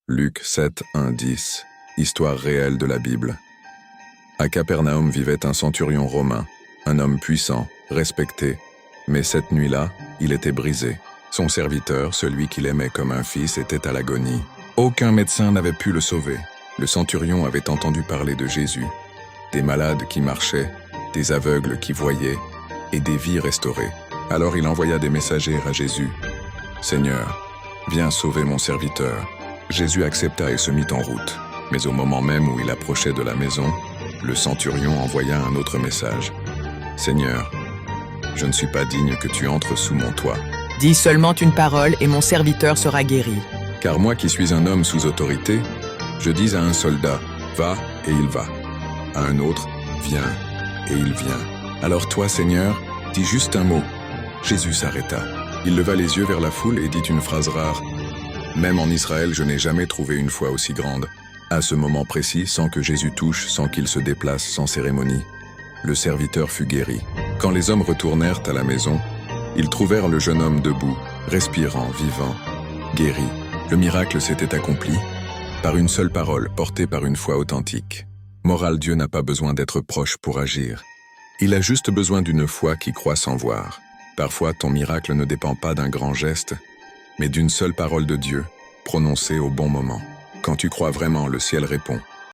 Luc 7, 1, 10. Histoire réelle de la Bible. À Capernaum vivait un centurion romain, un homme puissant, respecté. Mais cette nuit-là, il était brisé. Son serviteur, celui qu'il aimait comme un fils, était à l'agonie. Aucun médecin n'avait pu le sauver. Le centurion avait entendu parler de Jésus, des malades qui marchaient, des aveugles qui voyaient, et des vies restaurées. Alors il envoya des messagers à Jésus. « Seigneur, viens sauver mon serviteur. » Jésus accepta et se mit en route. Mais au moment même où il approchait de la maison, le centurion envoya un autre message. « Seigneur, je ne suis pas digne que tu entres sous mon toit. Dis seulement une parole et mon serviteur sera guéri. Car moi qui suis un homme sous autorité, je dis à un soldat, va et il va. À un autre, viens et il vient. Alors toi, Seigneur, dis juste un mot. » Jésus s'arrêta. Il leva les yeux vers la foule et dit une phrase rare. Même en Israël, je n'ai jamais trouvé une foi aussi grande. À ce moment précis, sans que Jésus touche, sans qu'il se déplace, sans cérémonie, le serviteur fut guéri. Quand les hommes retournèrent à la maison, ils trouvèrent le jeune homme debout, respirant, vivant, guéri. Le miracle s'était accompli par une seule parole, portée par une foi authentique. Morale, Dieu n'a pas besoin d'être proche pour agir. Il a juste besoin d'une foi qui croit sans voir. Parfois, ton miracle ne dépend pas d'un grand geste, mais d'une seule parole de Dieu, prononcée au bon moment. Quand tu crois vraiment, le ciel répond.